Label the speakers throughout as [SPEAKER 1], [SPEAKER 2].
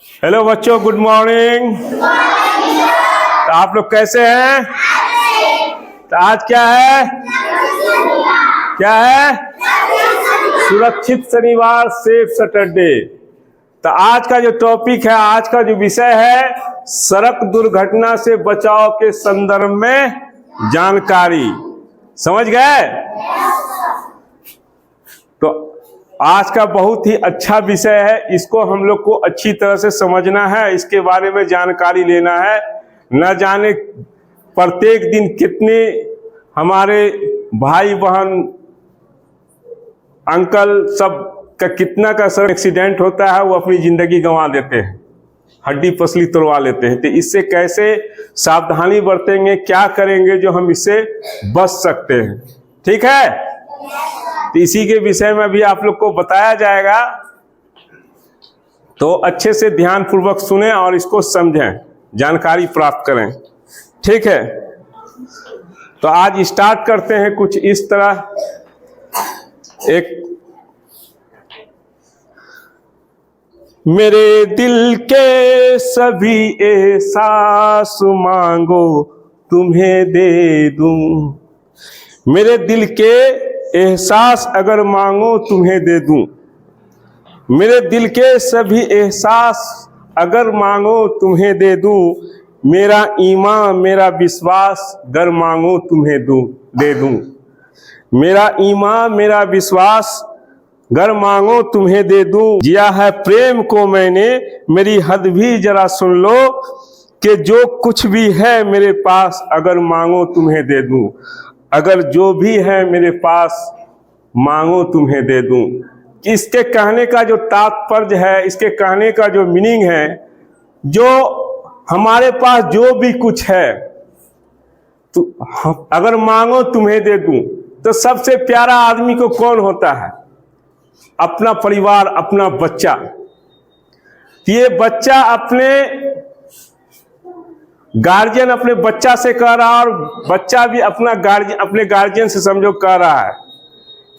[SPEAKER 1] Hello बच्चों, good morning. तो आप लोग कैसे हैं? तो आज क्या है? क्या है? सुरक्षित शनिवार, सेफ सैटरडे। तो आज का जो टॉपिक है, आज का जो विषय है, सड़क दुर्घटना से बचाव के संदर्भ में जानकारी। समझ गए? तो आज का बहुत ही अच्छा विषय है, इसको हम लोग को अच्छी तरह से समझना है, इसके बारे में जानकारी लेना है। न जाने प्रत्येक दिन कितने हमारे भाई बहन अंकल सब का कितना का सर एक्सीडेंट होता है, वो अपनी जिंदगी गंवा देते हैं, हड्डी पसली तोड़वा लेते हैं। तो इससे कैसे सावधानी बरतेंगे, क्या करेंगे जो हम इससे बच सकते हैं, ठीक है? तो इसी के विषय में भी आप लोग को बताया जाएगा, तो अच्छे से ध्यान पूर्वक सुने और इसको समझें, जानकारी प्राप्त करें, ठीक है? तो आज स्टार्ट करते हैं कुछ इस तरह। एक मेरे दिल के सभी एहसास मांगो तुम्हें दे दूं, मेरे दिल के एहसास अगर मांगो तुम्हें दे दूं, मेरे दिल के सभी एहसास अगर मांगो तुम्हें दे दूं, मेरा ईमान मेरा विश्वास गर मांगो तुम्हें दे दूं, मेरा ईमान मेरा विश्वास गर मांगो तुम्हें दे दूं। जिया है प्रेम को मैंने, मेरी हद भी जरा सुन लो, कि जो कुछ भी है मेरे पास अगर मांगो तुम्हें दे दूं, अगर जो भी है मेरे पास मांगो तुम्हें दे दूं। इसके कहने का जो तात्पर्य है, इसके कहने का जो मीनिंग है, जो हमारे पास जो भी कुछ है तो अगर मांगो तुम्हें दे दूं, तो सबसे प्यारा आदमी को कौन होता है? अपना परिवार, अपना बच्चा। ये बच्चा अपने गार्जियन अपने बच्चा से कह रहा है, और बच्चा भी अपने गार्जियन से समझो कह रहा है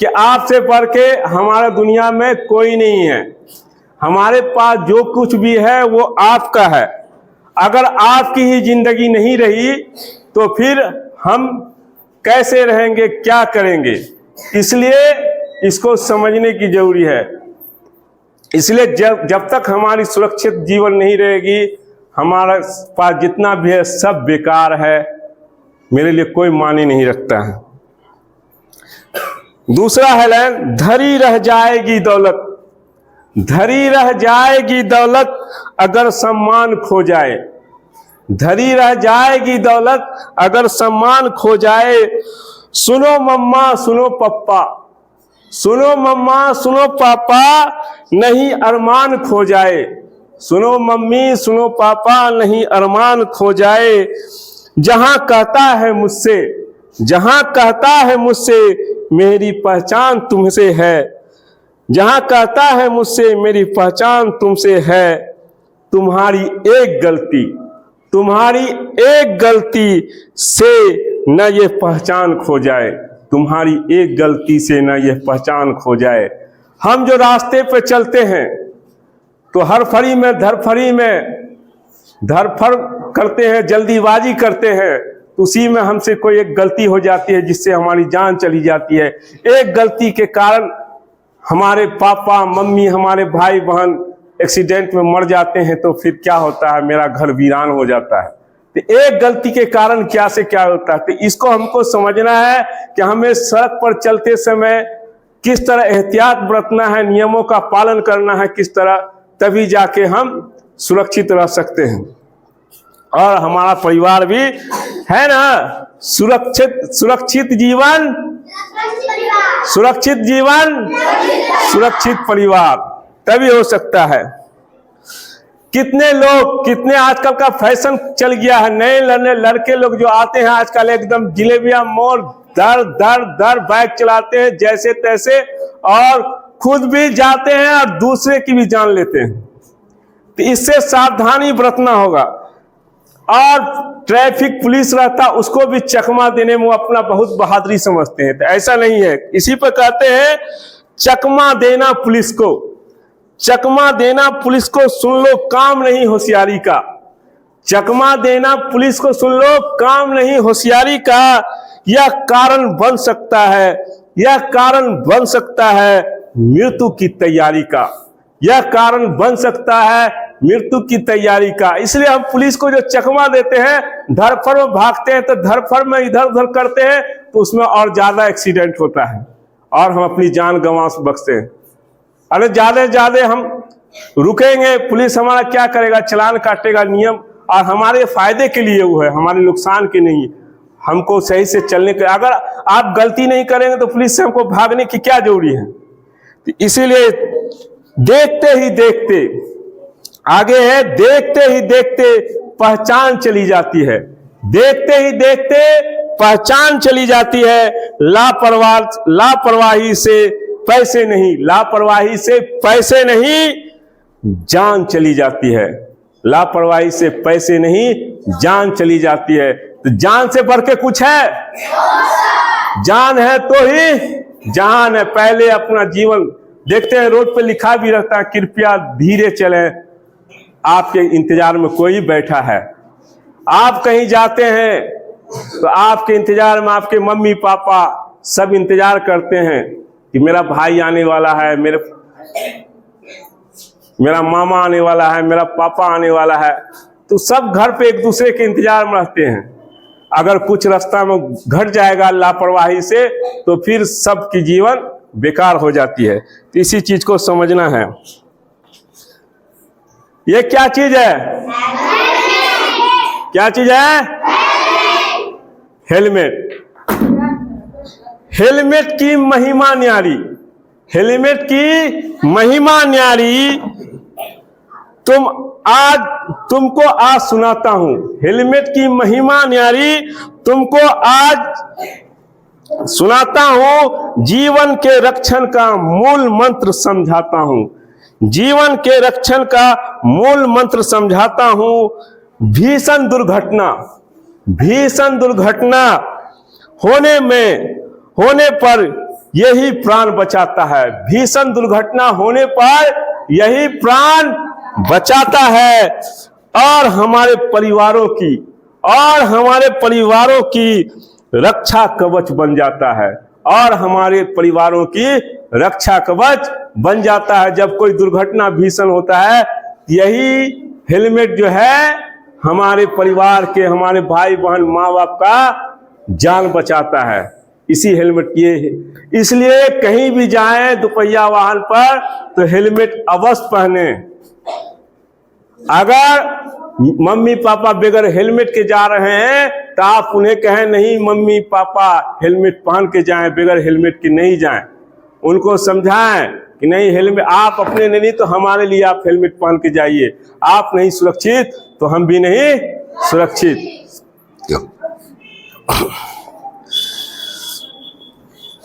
[SPEAKER 1] कि आपसे बढ़ के हमारा दुनिया में कोई नहीं है, हमारे पास जो कुछ भी है वो आपका है। अगर आपकी ही जिंदगी नहीं रही तो फिर हम कैसे रहेंगे, क्या करेंगे? इसलिए इसको समझने की जरूरी है। इसलिए जब तक हमारी सुरक्षित जीवन नहीं रहेगी, हमारा पास जितना भी है सब बेकार है, मेरे लिए कोई मायने नहीं रखता है। दूसरा है लाइन, धरी रह जाएगी दौलत, धरी रह जाएगी दौलत अगर सम्मान खो जाए, धरी रह जाएगी दौलत अगर सम्मान खो जाए। सुनो मम्मा सुनो पप्पा, सुनो मम्मा सुनो पापा नहीं अरमान खो जाए, सुनो मम्मी सुनो पापा नहीं अरमान खो जाए। जहां कहता है मुझसे, जहां कहता है मुझसे मेरी पहचान तुमसे है, जहां कहता है मुझसे मेरी पहचान तुमसे है। तुम्हारी एक गलती, तुम्हारी एक गलती से न ये पहचान खो जाए, तुम्हारी एक गलती से न ये पहचान खो जाए। हम जो रास्ते पे चलते हैं तो हर फरी में धरफरी में धरफड़ करते हैं, जल्दीबाजी करते हैं, तो उसी में हमसे कोई एक गलती हो जाती है जिससे हमारी जान चली जाती है। एक गलती के कारण हमारे पापा मम्मी, हमारे भाई बहन एक्सीडेंट में मर जाते हैं, तो फिर क्या होता है? मेरा घर वीरान हो जाता है। तो एक गलती के कारण क्या से क्या होता है, तो इसको हमको समझना है कि हमें सड़क पर चलते समय किस तरह एहतियात बरतना है, नियमों का पालन करना है किस तरह, तभी जाके हम सुरक्षित रह सकते हैं और हमारा परिवार भी है ना सुरक्षित। सुरक्षित जीवन, सुरक्षित जीवन, सुरक्षित परिवार तभी हो सकता है। कितने लोग, कितने आजकल का फैशन चल गया है, नए लड़के लोग जो आते हैं आजकल एकदम जिलेबिया मोड़ दर दर दर बाइक चलाते हैं जैसे तैसे, और खुद भी जाते हैं और दूसरे की भी जान लेते हैं। तो इससे सावधानी बरतना होगा। और ट्रैफिक पुलिस रहता, उसको भी चकमा देने में अपना बहुत बहादुरी समझते हैं, तो ऐसा नहीं है। इसी पर कहते हैं चकमा देना पुलिस को, चकमा देना पुलिस को सुन लो काम नहीं होशियारी का। चकमा देना पुलिस को सुन लो काम नहीं होशियारी का। यह कारण बन सकता है, यह कारण बन सकता है मृत्यु की तैयारी का। यह कारण बन सकता है मृत्यु की तैयारी का। इसलिए हम पुलिस को जो चकमा देते हैं, धरफड़ में भागते हैं, तो धरफड़ में इधर उधर करते हैं, तो उसमें और ज्यादा एक्सीडेंट होता है और हम अपनी जान गंवा बख्शते हैं। अरे ज्यादा से ज्यादा हम रुकेंगे, पुलिस हमारा क्या करेगा, चलान काटेगा, नियम और हमारे फायदे के लिए वो है, हमारे नुकसान के नहीं। हमको सही से चलने के, अगर आप गलती नहीं करेंगे तो पुलिस से हमको भागने की क्या जरूरी है। तो इसीलिए देखते ही देखते, आगे है, देखते ही देखते पहचान चली जाती है। देखते ही देखते पहचान चली जाती है। लापरवाही से पैसे नहीं, लापरवाही से पैसे नहीं, जान चली जाती है। लापरवाही से पैसे नहीं, जान चली जाती है। तो जान से बढ़ के कुछ है? जान है तो ही जहान है। पहले अपना जीवन देखते हैं, रोड पे लिखा भी रहता है, कृपया धीरे चलें, आपके इंतजार में कोई बैठा है। आप कहीं जाते हैं तो आपके इंतजार में आपके मम्मी पापा सब इंतजार करते हैं कि मेरा भाई आने वाला है, मेरा मामा आने वाला है, मेरा पापा आने वाला है। तो सब घर पे एक दूसरे के इंतजार में रहते हैं। अगर कुछ रास्ता में घट जाएगा लापरवाही से, तो फिर सबकी जीवन बेकार हो जाती है। तो इसी चीज को समझना है। ये क्या चीज है? क्या चीज है? हेलमेट। हेलमेट की महिमा न्यारी, हेलमेट की महिमा न्यारी। तुमको आज सुनाता हूं, हेलमेट की महिमा न्यारी तुमको आज सुनाता हूं। जीवन के रक्षण का मूल मंत्र समझाता हूं, जीवन के रक्षण का मूल मंत्र समझाता हूं। भीषण दुर्घटना होने पर यही प्राण बचाता है। भीषण दुर्घटना होने पर यही प्राण बचाता है और हमारे परिवारों की रक्षा कवच बन जाता है, और हमारे परिवारों की रक्षा कवच बन जाता है। जब कोई दुर्घटना भीषण होता है, यही हेलमेट जो है हमारे परिवार के, हमारे भाई बहन माँ बाप का जान बचाता है। इसी हेलमेट ये है। इसलिए कहीं भी जाएं दुपहिया वाहन पर तो हेलमेट अवश्य पहने। अगर मम्मी पापा बगैर हेलमेट के जा रहे हैं तो आप उन्हें कहें नहीं मम्मी पापा हेलमेट पहन के जाएं, बगैर हेलमेट के नहीं जाएं। उनको समझाएं कि नहीं हेलमेट, आप अपने नहीं तो हमारे लिए आप हेलमेट पहन के जाइए। आप नहीं सुरक्षित तो हम भी नहीं सुरक्षित।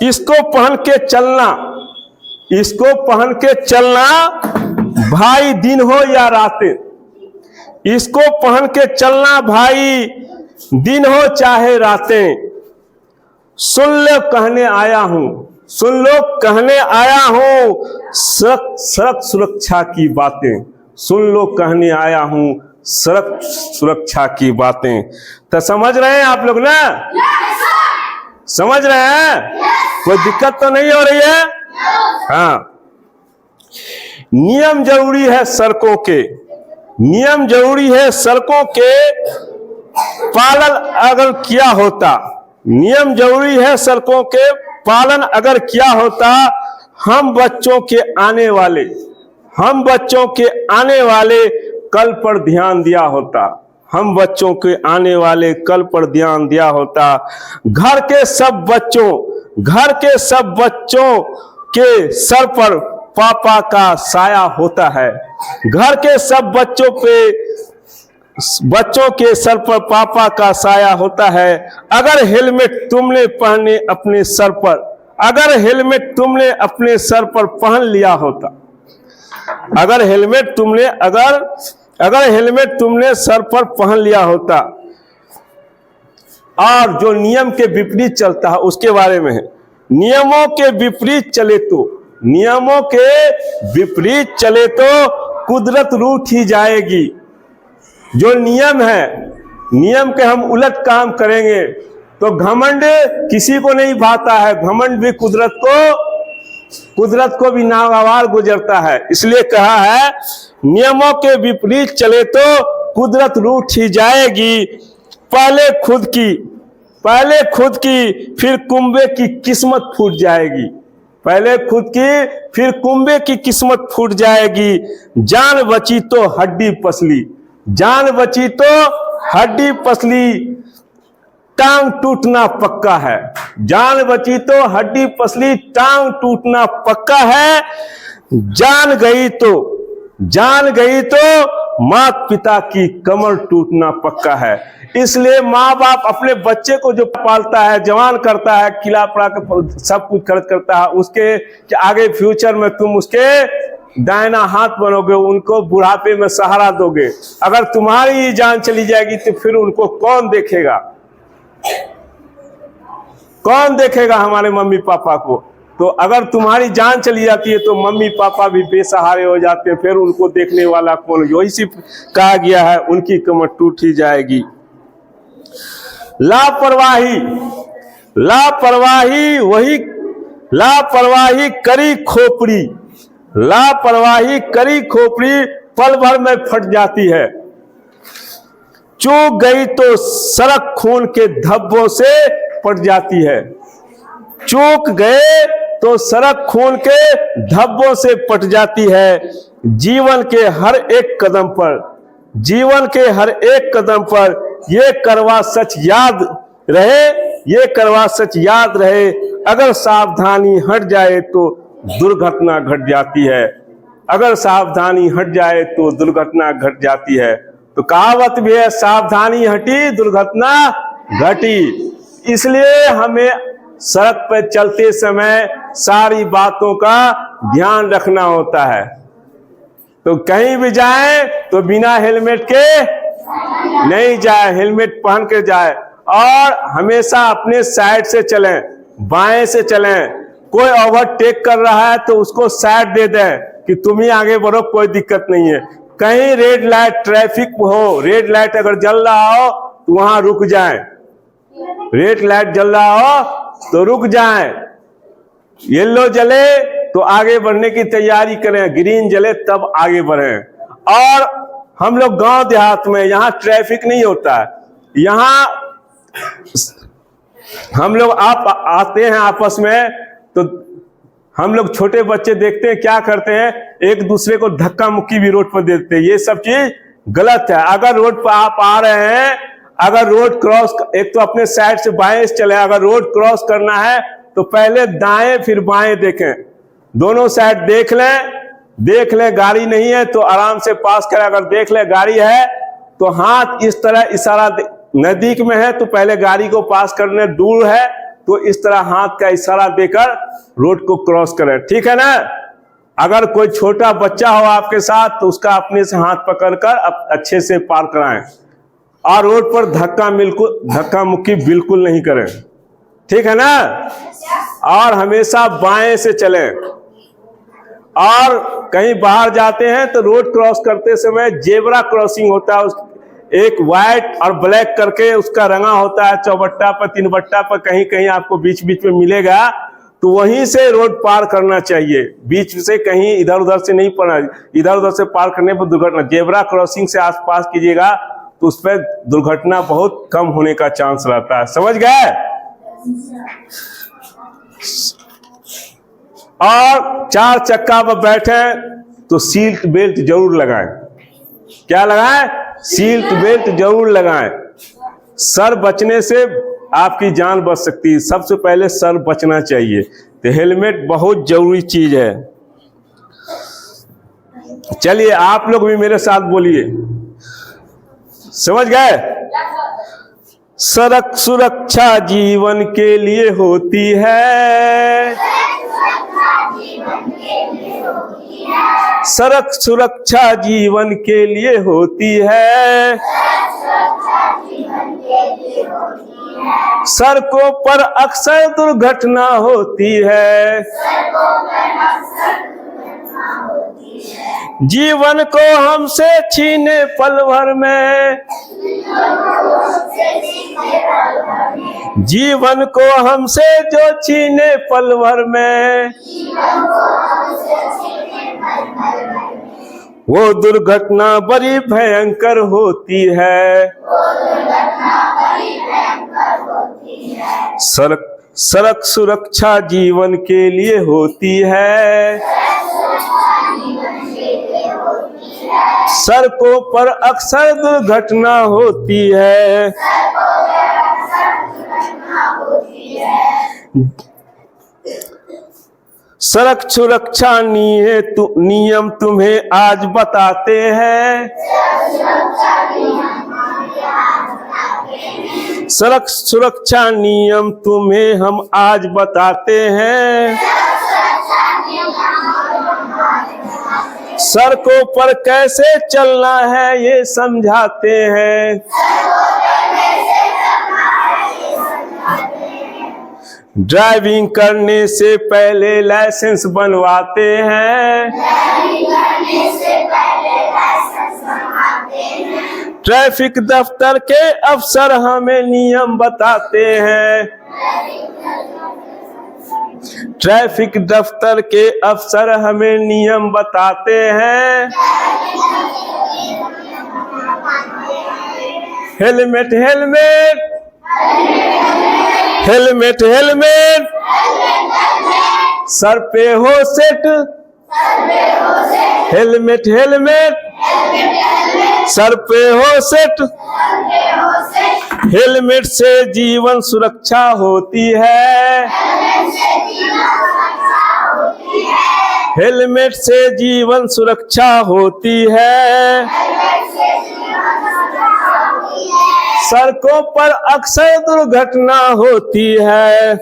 [SPEAKER 1] इसको पहन के चलना भाई दिन हो या रातें। इसको पहन के चलना भाई दिन हो चाहे रातें। सुन लो कहने आया हूं सड़क सुरक्षा की बातें। सुन लो कहने आया हूं सड़क सुरक्षा की बातें। तो समझ रहे हैं आप लोग ना? समझ रहे हैं? कोई दिक्कत तो नहीं हो रही है? हाँ। नियम जरूरी है सड़कों के, नियम जरूरी है सड़कों के पालन अगर किया होता, नियम जरूरी है सड़कों के पालन अगर किया होता, हम बच्चों के आने वाले कल पर ध्यान दिया होता। हम बच्चों के आने वाले कल पर ध्यान दिया होता। घर के सब बच्चों के सर पर पापा का साया होता है। घर के सब बच्चों के सर पर पापा का साया होता है। अगर हेलमेट तुमने अपने सर पर पहन लिया होता, अगर हेलमेट तुमने सर पर पहन लिया होता, और जो नियम के विपरीत चलता है उसके बारे में है। नियमों के विपरीत चले तो नियमों के विपरीत चले तो कुदरत रूठ ही जाएगी। जो नियम है, नियम के हम उलट काम करेंगे तो घमंड किसी को नहीं भाता है। घमंड भी कुदरत को भी नागवार गुजरता है। इसलिए कहा है नियमों के विपरीत चले तो कुदरत रूठ ही जाएगी। पहले खुद की फिर कुंबे की किस्मत फूट जाएगी। पहले खुद की फिर कुंबे की किस्मत फूट जाएगी। जान बची तो हड्डी पसली, जान बची तो हड्डी पसली, टांग टूटना पक्का है। जान बची तो हड्डी पसली, टांग टूटना पक्का है। जान गई तो माता पिता की कमर टूटना पक्का है। इसलिए माँ बाप अपने बच्चे को जो पालता है, जवान करता है, खिला पिला के सब कुछ खर्च करता है, उसके कि आगे फ्यूचर में तुम उसके दाहिना हाथ बनोगे, उनको बुढ़ापे में सहारा दोगे। अगर तुम्हारी जान चली जाएगी तो फिर उनको कौन देखेगा? कौन देखेगा हमारे मम्मी पापा को? तो अगर तुम्हारी जान चली जाती है तो मम्मी पापा भी बेसहारे हो जाते हैं, फिर उनको देखने वाला कौन? वही सिर्फ कहा गया है उनकी कमर टूट ही जाएगी। लापरवाही करी खोपड़ी, लापरवाही करी खोपड़ी पल भर में फट जाती है। चूक गई तो सड़क खून के धब्बों से पट जाती है। चूक गए तो सड़क खून के धब्बों से पट जाती है। जीवन के हर एक कदम पर ये करवा सच याद रहे, अगर सावधानी हट जाए तो दुर्घटना घट जाती है। अगर सावधानी हट जाए तो दुर्घटना घट जाती है। तो कहावत भी है, सावधानी हटी दुर्घटना घटी। इसलिए हमें सड़क पर चलते समय सारी बातों का ध्यान रखना होता है। तो कहीं भी जाए तो बिना हेलमेट के नहीं जाए, हेलमेट पहन के जाए। और हमेशा अपने साइड से चलें, बाएं से चलें। कोई ओवरटेक कर रहा है तो उसको साइड दे दें कि तुम ही आगे बढ़ो, कोई दिक्कत नहीं है। कहीं रेड लाइट ट्रैफिक हो, रेड लाइट अगर जल रहा हो तो वहां रुक जाएं। रेड लाइट जल रहा हो तो रुक जाएं। येलो जले तो आगे बढ़ने की तैयारी करें, ग्रीन जले तब आगे बढ़ें। और हम लोग गांव देहात में, यहाँ ट्रैफिक नहीं होता है। यहाँ हम लोग आप आते हैं आपस में तो हम लोग छोटे बच्चे देखते हैं क्या करते हैं, एक दूसरे को धक्का मुक्की भी रोड पर देते हैं। ये सब चीज गलत है। अगर रोड पर आप आ रहे हैं, अगर रोड क्रॉस, एक तो अपने साइड से बाएं से चले, अगर रोड क्रॉस करना है तो पहले दाएं फिर बाएं देखें, दोनों साइड देख लें। गाड़ी नहीं है तो आराम से पास करें। अगर देख ले गाड़ी है तो हाथ इस तरह इशारा, नजदीक में है तो पहले गाड़ी को पास करने, दूर है तो इस तरह हाथ का इशारा देकर रोड को क्रॉस करें। ठीक है ना? अगर कोई छोटा बच्चा हो आपके साथ तो उसका अपने से हाथ पकड़कर अच्छे से पार कराएं। और रोड पर धक्का मुक्की बिल्कुल नहीं करें। ठीक है ना? और हमेशा बाएं से चलें। और कहीं बाहर जाते हैं तो रोड क्रॉस करते समय जेब्रा क्रॉसिंग होता है, एक व्हाइट और ब्लैक करके उसका रंगा होता है, चौबट्टा पर, तीन बट्टा पर कहीं कहीं आपको बीच बीच में मिलेगा, तो वहीं से रोड पार करना चाहिए। बीच से कहीं इधर उधर से नहीं पड़ना। इधर उधर से पार करने पर दुर्घटना, जेब्रा क्रॉसिंग से आसपास कीजिएगा तो उस पर दुर्घटना बहुत कम होने का चांस रहता है। समझ गए? और 4 चक्का पर बैठे तो सीट बेल्ट जरूर लगाएं। क्या लगाएं? सीट बेल्ट जरूर लगाएं। सर बचने से आपकी जान बच सकती है। सबसे पहले सर बचना चाहिए, तो हेलमेट बहुत जरूरी चीज है। चलिए आप लोग भी मेरे साथ बोलिए। समझ गए? सड़क सुरक्षा जीवन के लिए होती है। सड़क सुरक्षा जीवन के लिए होती है। सड़कों पर अक्सर दुर्घटना होती है। जीवन को हमसे छीने पल भर में, जीवन को हमसे जो छीने पल भर में, वो दुर्घटना बड़ी भयंकर होती है। सड़क सुरक्षा जीवन के लिए होती है। सड़कों पर अक्सर दुर्घटना होती है। सड़क सुरक्षा नियम तुम्हें आज बताते हैं। सड़क सुरक्षा नियम तुम्हें हम आज बताते हैं। सड़कों पर कैसे चलना है ये समझाते हैं। ड्राइविंग करने से पहले लाइसेंस बनवाते हैं। ट्रैफिक दफ्तर के अफसर हमें नियम बताते हैं। ट्रैफिक दफ्तर के अफसर हमें नियम बताते हैं। Helmet helmet helmet helmet, sir पे हो सेट। हेलमेट हेलमेट, सर पे हो सेट। हेलमेट से जीवन सुरक्षा होती है। हेलमेट से जीवन सुरक्षा होती है। सड़कों पर अक्सर दुर्घटना होती है।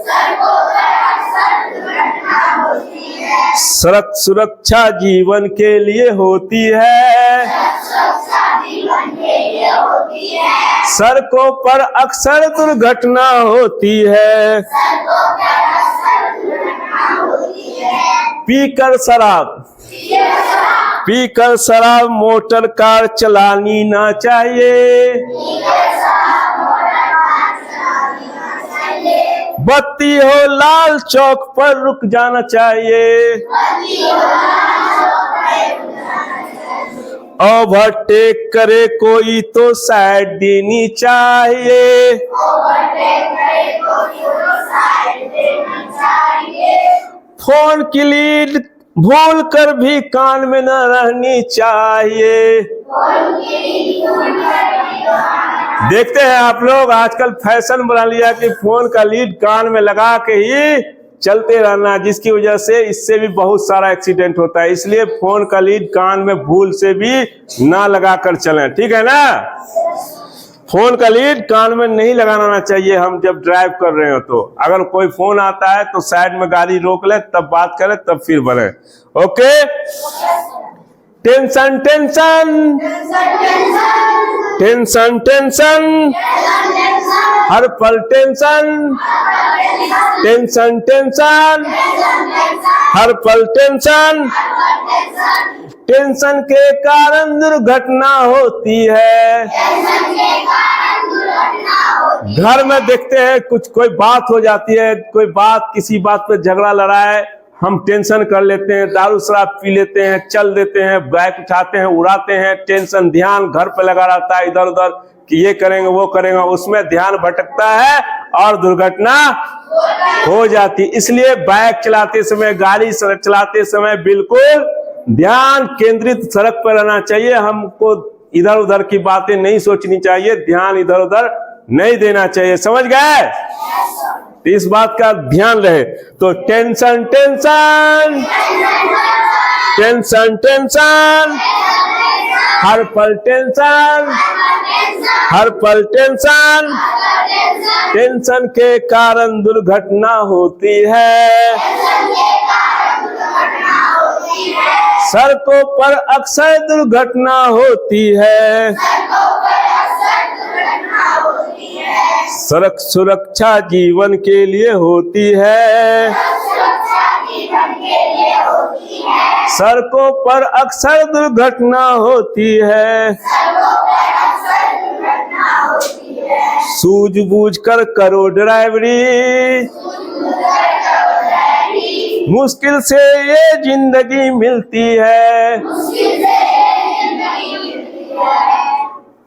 [SPEAKER 1] सड़क सुरक्षा जीवन के लिए होती है। सड़कों पर अक्सर दुर्घटना होती है। पीकर शराब मोटर कार चलानी ना चाहिए। बत्ती हो लाल चौक पर रुक जाना चाहिए। ओवरटेक करे कोई तो साइड देनी चाहिए। फोन की लीड भूल कर भी कान में न रहनी चाहिए। देखते हैं आप लोग आजकल फैशन बना लिया कि फोन का लीड कान में लगा के ही चलते रहना, जिसकी वजह से इससे भी बहुत सारा एक्सीडेंट होता है। इसलिए फोन का लीड कान में भूल से भी ना लगा कर चलें, ठीक है ना। फोन का लीड कान में नहीं लगाना चाहिए हम जब ड्राइव कर रहे हो। तो अगर कोई फोन आता है तो साइड में गाड़ी रोक ले, तब बात करें, तब फिर बढ़े। Okay. Tension tension tension tension, हर पल टेंशन। टेंशन टेंशन, हर पल टेंशन। टेंशन के कारण दुर्घटना होती है। घर में देखते हैं कोई बात हो जाती है, कोई बात किसी बात पे झगड़ा लड़ाए, हम टेंशन कर लेते हैं, दारू शराब पी लेते हैं, चल देते हैं, बाइक उठाते हैं, उड़ाते हैं। टेंशन, ध्यान घर पे लगा रहता है इधर उधर कि ये करेंगे वो करेंगे, उसमें ध्यान भटकता है और दुर्घटना हो जाती। इसलिए बाइक चलाते समय, गाड़ी चलाते समय बिल्कुल ध्यान केंद्रित सड़क पर रहना चाहिए। हमको इधर उधर की बातें नहीं सोचनी चाहिए, ध्यान इधर उधर नहीं देना चाहिए। समझ गए? इस बात का ध्यान रहे। तो टेंशन टेंशन टेंशन टेंशन, हर पल टेंशन, हर पल टेंशन। टेंशन के कारण दुर्घटना होती है। सड़कों पर अक्सर दुर्घटना होती है। सड़क सुरक्षा जीवन के लिए होती है। सड़कों पर अक्सर दुर्घटना होती है। सूझबूझ कर करो ड्राइवरी, मुश्किल से ये जिंदगी मिलती है।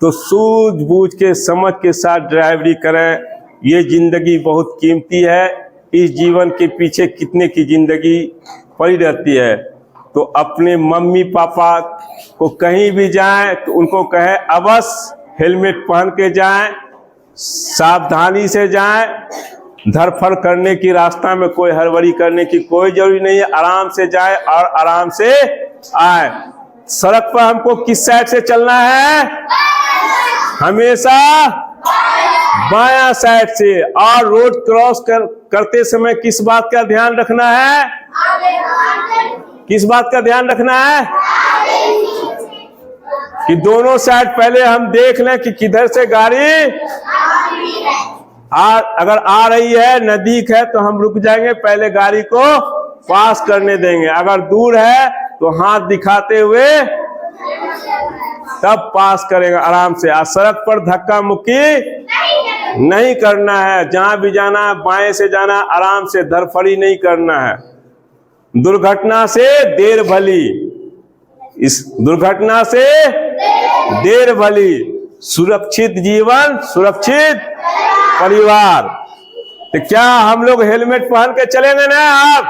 [SPEAKER 1] तो सूझबूझ के समझ के साथ ड्राइवरी करें। ये जिंदगी बहुत कीमती है। इस जीवन के पीछे कितने की जिंदगी पड़ी रहती है। तो अपने मम्मी पापा को कहीं भी जाएं तो उनको कहे अवश्य हेलमेट पहन के जाएं, सावधानी से जाएं। धरफड़ करने की रास्ता में कोई हड़बड़ी करने की कोई जरूरी नहीं है। आराम से जाए और आराम से आए। सड़क पर हमको किस साइड से चलना है? हमेशा बायां साइड से। और रोड क्रॉस करते समय किस बात का ध्यान रखना है? किस बात का ध्यान रखना है? कि दोनों साइड पहले हम देख लें कि किधर से गाड़ी अगर आ रही है, नजदीक है तो हम रुक जाएंगे, पहले गाड़ी को पास करने देंगे। अगर दूर है तो हाथ दिखाते हुए तब पास करेंगे आराम से। सड़क पर धक्का मुक्की नहीं करना है। जहां भी जाना है बाएं से जाना, आराम से, धरफड़ी नहीं करना है। दुर्घटना से देर भली, इस दुर्घटना से देर भली। सुरक्षित जीवन, सुरक्षित परिवार। तो क्या हम लोग हेलमेट पहन के चलेंगे ना? आप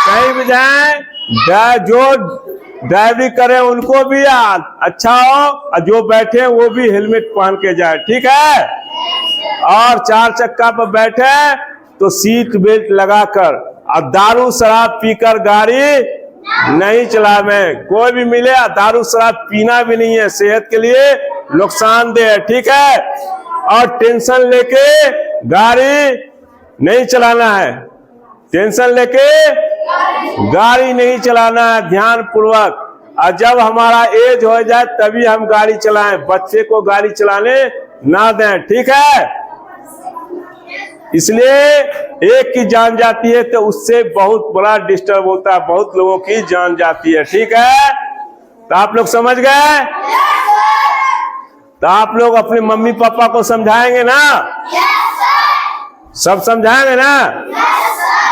[SPEAKER 1] कहीं भी जाएं, जो ड्राइवरी करें उनको भी अच्छा हो, और जो बैठे वो भी हेलमेट पहन के जाए, ठीक है? और चार चक्का पर बैठे तो सीट बेल्ट लगाकर, और दारू शराब पीकर गाड़ी नहीं चलावे। कोई भी मिले, दारू शराब पीना भी नहीं है, सेहत के लिए नुकसानदेह है, ठीक है? और टेंशन लेके गाड़ी नहीं चलाना है। टेंशन लेके गाड़ी नहीं चलाना है, ध्यान पूर्वक। और जब हमारा एज हो जाए तभी हम गाड़ी चलाएं। बच्चे को गाड़ी चलाने ना दें, ठीक है? इसलिए एक की जान जाती है तो उससे बहुत बड़ा डिस्टर्ब होता है, बहुत लोगों की जान जाती है, ठीक है? तो आप लोग समझ गए? तो आप लोग अपने मम्मी पापा को समझाएंगे ना? सब समझाएंगे ना?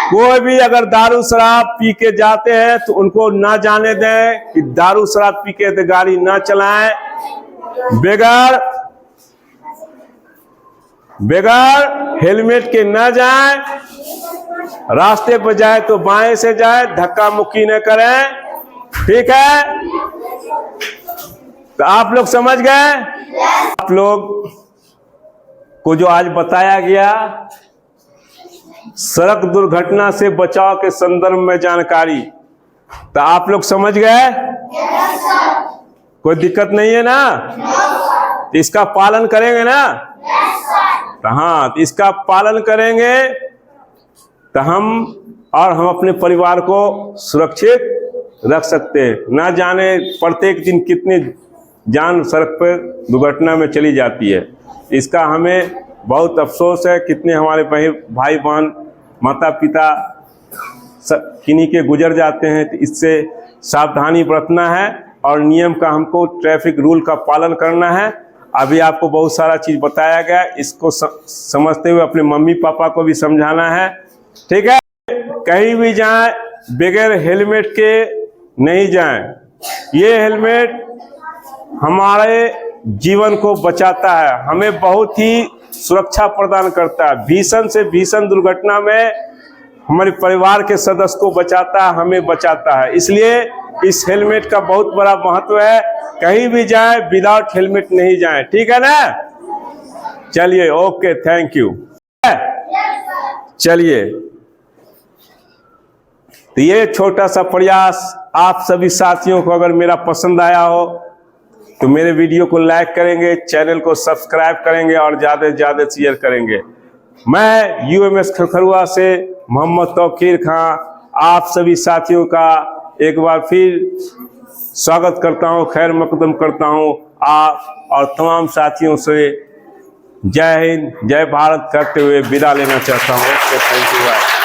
[SPEAKER 1] कोई भी अगर दारू शराब पी के जाते हैं तो उनको ना जाने दें कि दारू शराब पी के तो गाड़ी ना चलाएं। बेगर हेलमेट के ना जाएं। रास्ते पर जाए तो बाएं से जाए, धक्का मुक्की न करें, ठीक है? तो आप लोग समझ गए? आप लोग को जो आज बताया गया सड़क दुर्घटना से बचाव के संदर्भ में जानकारी, तो आप लोग समझ गए? कोई दिक्कत नहीं है ना? तो इसका पालन करेंगे ना? तो हाँ, तो इसका पालन करेंगे तो हम अपने परिवार को सुरक्षित रख सकते हैं। ना जाने प्रत्येक दिन कितने जान सड़क पर दुर्घटना में चली जाती है। इसका हमें बहुत अफसोस है। कितने हमारे भाई बहन, माता पिता किन्हीं के गुजर जाते हैं। तो इससे सावधानी बरतना है और नियम का हमको ट्रैफिक रूल का पालन करना है। अभी आपको बहुत सारा चीज़ बताया गया, इसको समझते हुए अपने मम्मी पापा को भी समझाना है, ठीक है? कहीं भी जाएं बगैर हेलमेट के नहीं जाएं। ये हेलमेट हमारे जीवन को बचाता है, हमें बहुत ही सुरक्षा प्रदान करता है। भीषण से भीषण दुर्घटना में हमारे परिवार के सदस्य को बचाता है, हमें बचाता है। इसलिए इस हेलमेट का बहुत बड़ा महत्व है। कहीं भी जाएं विदाउट हेलमेट नहीं जाएं, ठीक है ना? चलिए, ओके, थैंक यू। चलिए, तो ये छोटा सा प्रयास आप सभी साथियों को अगर मेरा पसंद आया हो तो मेरे वीडियो को लाइक करेंगे, चैनल को सब्सक्राइब करेंगे और ज़्यादा से ज़्यादा शेयर करेंगे। मैं यूएमएस खरखरुआ से मोहम्मद तौकीर खां आप सभी साथियों का एक बार फिर स्वागत करता हूं, खैर मकदम करता हूं। आप और तमाम साथियों से जय हिंद, जय भारत करते हुए विदा लेना चाहता हूँ। Thank you.